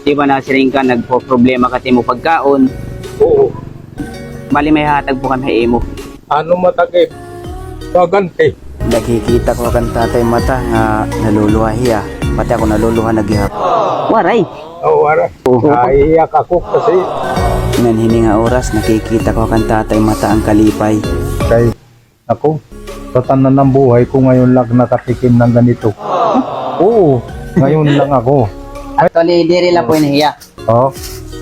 Di ba na siring ka nagpo-problema ka mo pagkaon? Oo. Bali may hatag po kami imo. Ano matagip? Baganti. Nakikita ko kan tatay mata nga naluluha. Pati ako naluluha nagihap. Waray. Wala. Naiiyak ako kasi Nan hininga oras nakikita ko kan tatay mata ang kalipay. kay ako, sa tanan ng buhay ko ngayon lang nakatikim ng ganito. Oo, ngayon lang ako. Actually, diri lang po inihiya. Oh,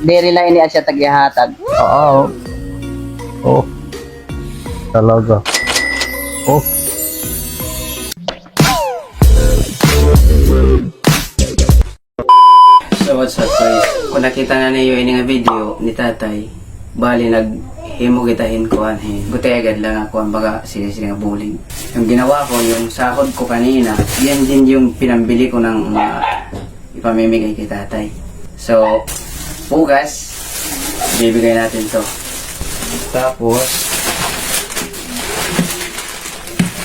Diri lang ini siya tagyahatag. oo. Oh, talaga. Oh, So what's up guys? Kung nakita na niyo ini nga video ni tatay, bali naghimo kitahin ko gutay agad lang ako ang baga sige nga buling. Yung ginawa ko, yung sahod ko kanina, yan din yung pinambili ko ng ipamimigay kay tatay. So, bugas, bibigay natin to. Tapos,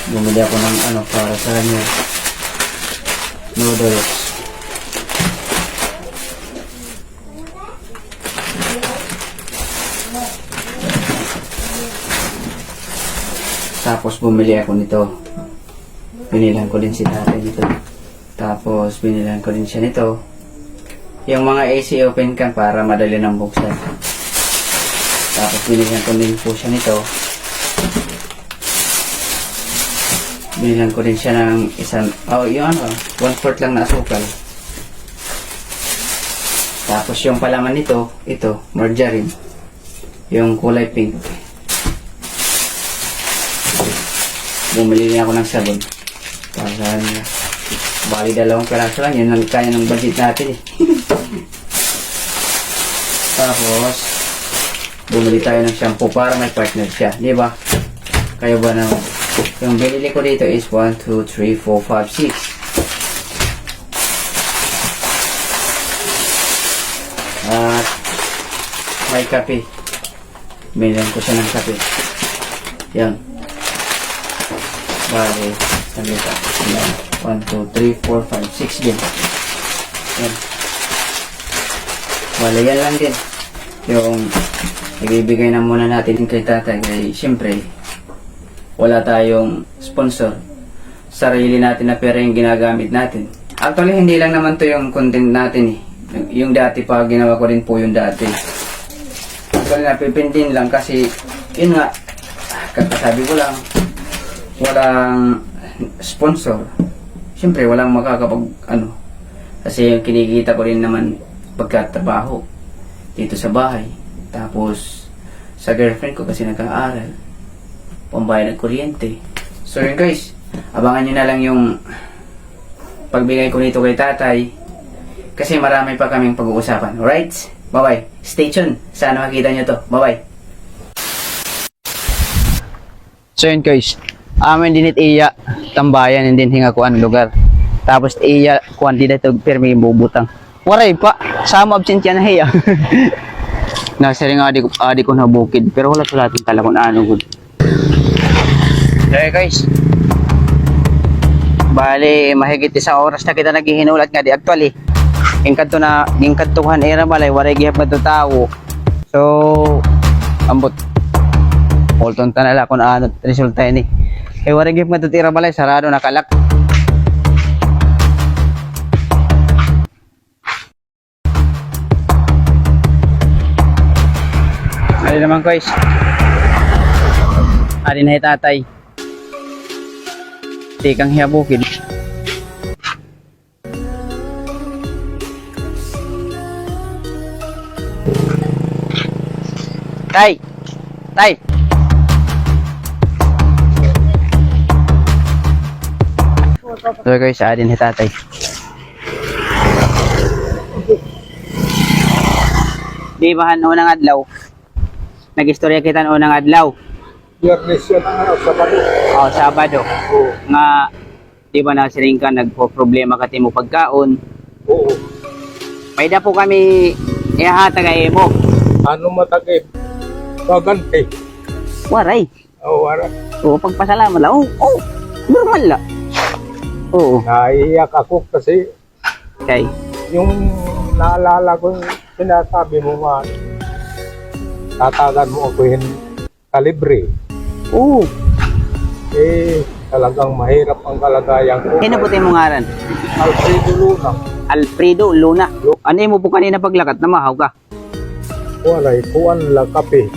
bumili ako ng para sa kanya. Noodles. Tapos bumili ako nito. Binilan ko din si tatay dito. Tapos binilan ko din siya nito. Yung mga AC open cam para madali nang buksan. Tapos binilan ko din po siya nito. Binilan ko din siya ng isang, yung 1/4 lang na asukal. Tapos yung palaman nito, ito, margarine. Yung kulay pink. Bumili niya ako ng sabon. Para sa kanya. Bali 2 peraso lang. Yun ang kaya ng budget natin eh. Tapos, bumili tayo ng shampoo para may partner siya. Di ba? Kayo ba naman? Yung binili ko dito is 1, 2, 3, 4, 5, 6. At may kape. Bilihan ko siya ng kape. Yan. Bale, salita. 1, 2, 3, 4, 5, 6 din. Yan. Bale, yan lang din. Yung ibibigay na muna natin kay tatay. Kaya siyempre, wala tayong sponsor. Sarili natin na pera yung ginagamit natin. Actually, hindi lang naman to yung content natin eh. Yung dati pa, ginawa ko rin po yung dati. Actually, napipindin lang kasi, yun nga, kakasabi ko lang, walang sponsor. Siyempre, walang makakapag, kasi yung kinikita ko rin naman pagkatrabaho dito sa bahay. Tapos, sa girlfriend ko kasi nag-aaral. Pambayad ng kuryente. So yun guys, abangan nyo na lang yung pagbigay ko nito kay tatay. Kasi marami pa kaming pag-uusapan. Alright? Bye-bye. Stay tuned. Sana makita nyo to. Bye-bye. So yun guys, amin dinit iya tambayan and din hinga ko ang lugar. Tapos iya kuan di dito permi bubutang. Waray pa, sama absent yan na hiya. Nasa ring adi ko na bukid pero wala sa latin tala kung ano gud. Okay guys. Bali mahigit 1 oras na kita naghihinulat nga di actually. Ingkadtuhan era balay waray gihap na tao. So ambot Polton tanala kung ano resulta ini. Eh waray gihap na tira balay sarado nakalak. Ay naman guys. Ari na tatay. Tikang hiyabukid. Tay. Tay. So guys, ari na tatay. Di bahan unang adlaw. Nag-istorya kita unang adlaw. Biyernes yan ang Sabado. Sabado. Nga, di ba na siring ka nagpo-problema ka mo pagkaon. Oo. May da po kami ihahatag ay mo. Ano matagip? Baganti. Waray. Wala. Oo, pagpasalamat lang. Oo, normal lang. Oo. Naiiyak ako kasi Okay. yung naalala ko yung sinasabi mo nga, tatagan mo ako yung kalibre. Oo. Talagang mahirap ang kalagayan ko. Kaya po tayo ngaran? Alfredo Luna. Alfredo Luna. Ano mo po kanina paglakat na mahaw ka? Waray, kuan lang kape.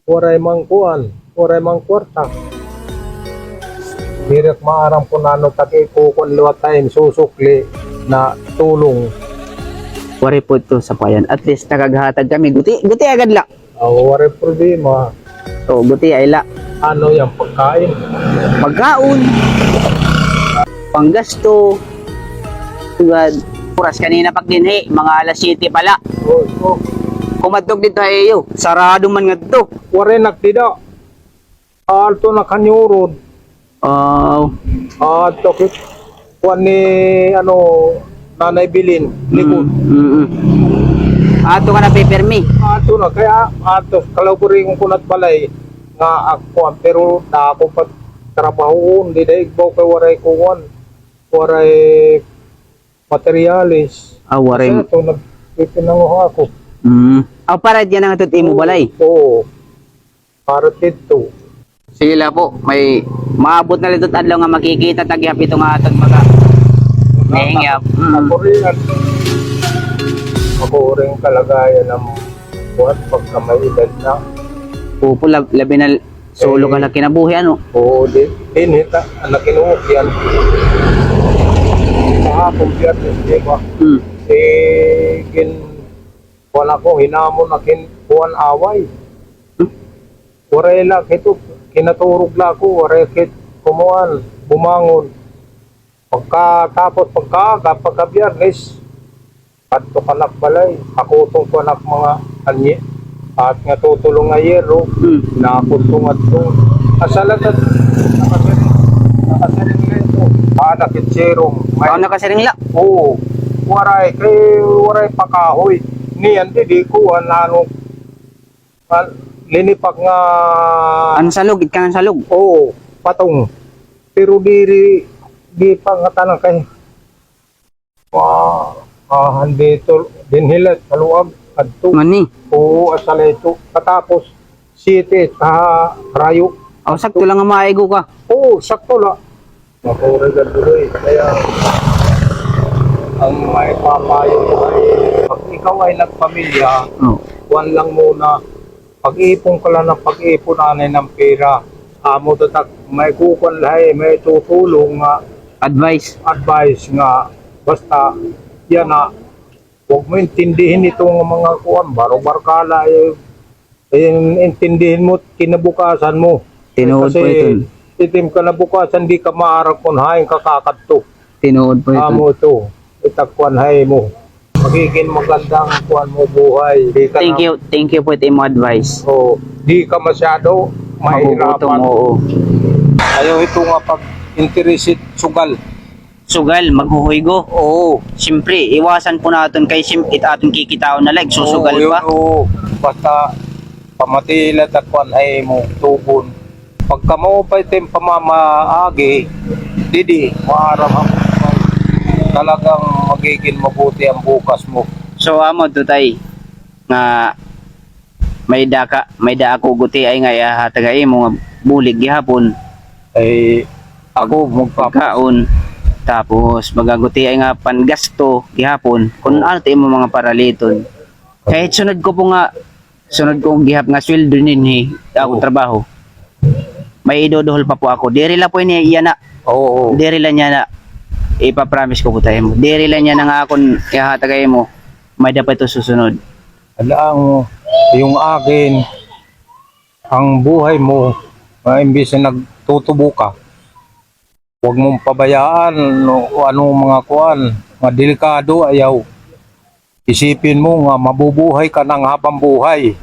Waray mang kuan. Waray mang kwarta. Direk maarang po nano taki po kung luwat tayong susukli na tulong. Wari po ito sa payan. At least nakaghatag kami. Guti agad la. Waray problema. So, guti ay la. Ano yung pagkain? Pagkaon. Panggasto. Tugad. Puras kanina pag dinhi. Mga alas 7 pala. So, Kumadtog dito ayo. Sarado man nga to. waray nagtida. Alto na kanyurod. Alto kit. Kuan ni Nanay Bilin. Likod. Ato ka na papermi. Ato na kaya ato kalaw ko rin kung kunat balay nga ako pero na ako pa trabaho di daig baw kay waray kuwan waray materialis Waray. kasi ito nagpipinanguha ako Para diyan ang tuti mo balay. oo para dito Sige la po. May maabot na litot adlaw nga makikita tagyap ito nga atong mga nahingyap. ako rin kalagayan ng buhat pagka may edad na Pupo labi na solo ka na kinabuhi ano. oo dinita anak kinuok yan kahapon biyernes di ba wala ko hinamon na kuwan away. Waray lang ito, kinaturog lang ko, waray kit kumuan, bumangon. Pagkatapos pagka-biyernes, kadto kanak balay, akutong kanak mga anyi, at nga tutulong nga yero, nakutong at to. Asalat at nakasiring nga ito, nakitsirong. Nakasiring la. Oo, waray pakahoy. Niyan di ko linipak nga Ang salog, itkang salog. oo patong pero di pa nga tanang kay dito dinhilat kaluag adto Mani. oo asala ito katapos city sa rayo Sakto lang nga maigo ka. oo sakto la makurega duloy kaya ang may papayo ko ay pag ikaw ay nagpamilya kuwan lang muna pag-ipon ka lang ng pag-ipon anay ng pera amo tatak may kukuan lahay may tutulong nga Advice. nga basta yan na huwag mo intindihin itong mga kuwan baro-barkala intindihin mo kinabukasan mo Tinuod po ito. itim ka nabukasan di ka maarap kung haing kakakadto Tinuod po ito. amo ito itakwan hay mo magiging magandang kuan mo buhay di ka Thank you po ito mo advice. di ka masyado mahirapan Oo. ayaw ito nga pag interested sugal Sugal, maghuhuygo. oo Siyempre, iwasan po natin kay it ating kikitaon na like, susugal yun, pa. basta pamatilat at kuan hay mo tubon pagka mo pa itim pamamaagi didi maaram talagang magiging mabuti ang bukas mo. So amo tutay nga may dako guti ay nga hatagay mo nga bulig gihapon Ay ako pagkaon tapos magaguti ay nga pangasto gihapon kung ano tayo mo mga paraliton. Kahit sunod ko gihap nga sweldo ninhi ako trabaho. May idodohol pa po ako. Diri la po niya iya na. oo Diri lang niya na ipapromise ko po tayo mo. Diri lang niya na nga akong ihatagay mo. May dapat ito susunod. Alam yung akin ang buhay mo imbis na nagtutubo ka huwag mong pabayaan o anong mga kuan mga delikado ayaw isipin mo nga mabubuhay ka ng habang buhay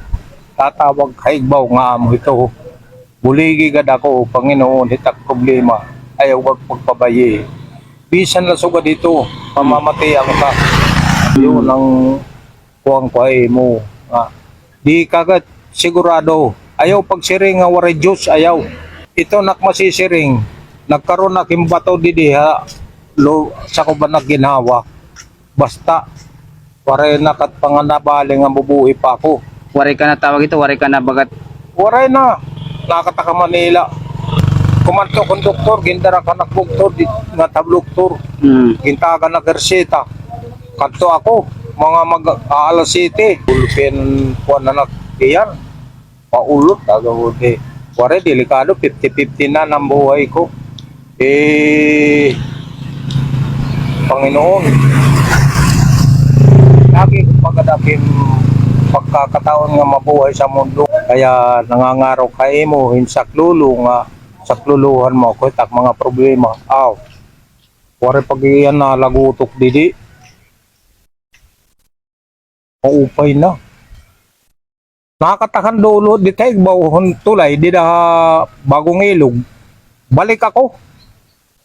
tatawag kaigbaw nga mo ito buligi gad ako Panginoon hitak problema ayaw wag pagpabayi bisan na suga dito pamamatay ka yun ang kuwang kuhay mo di kagad sigurado ayaw pagsiring nga waray Diyos ayaw ito nakmasisiring nagkaroon na kimbato di diha sa kubanag ginawa basta waray na kat panganabaling ang bubuhi pa ako. Waray ka na tawag ito, waray ka na bagat. Waray na nakataka Manila. Kumanto kong doktor, gindara ka nagbuktor, nga tabluktor, gintaga na kerseta. Kanto ako, mga mag-aalas city, ulpin po na nagkiyan, paulot, tagawuti. Waray, delikado, 50-50 na ng buhay ko. Panginoon, lagi pagkadaking pagkakataon nga mabuhay sa mundo. Kaya nangangaraw kay mo, hinsaklulu nga, sakluluhan mo ko, tak mga problema. Aw, wari pag iyan na lagutok didi, maupay na. Nakatakan dulo, di tayo bawon tulay, di na bagong ilog. Balik ako.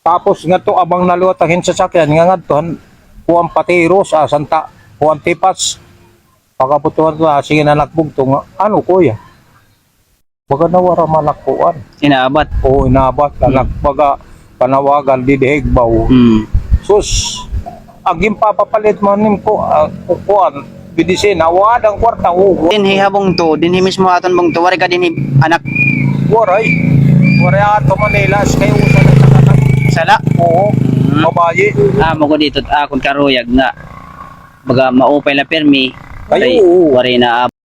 Tapos nga to abang naluwatahin sa sakyan, nga to, puwang patiro sa santa, puwang tipas. Pagkaputuhan ko, sige na nakbugto nga, ano kuya? Baga nawara malakpuan. Inaabat. Oo, inabat. Baga panawagan, didihig baw. Sus, aging papapalit manim ko, kukuan, bidisin, awad ang kwarta, Dinhi habong to, dinhi mismo aton bong to, waray ka dinhi anak. waray. Waray ato Manila, kayo usan at sakanan. Sala. Oo, mabayi. Mo ko dito akong karuyag nga. Baga maupay na permi. Kayo, Waray na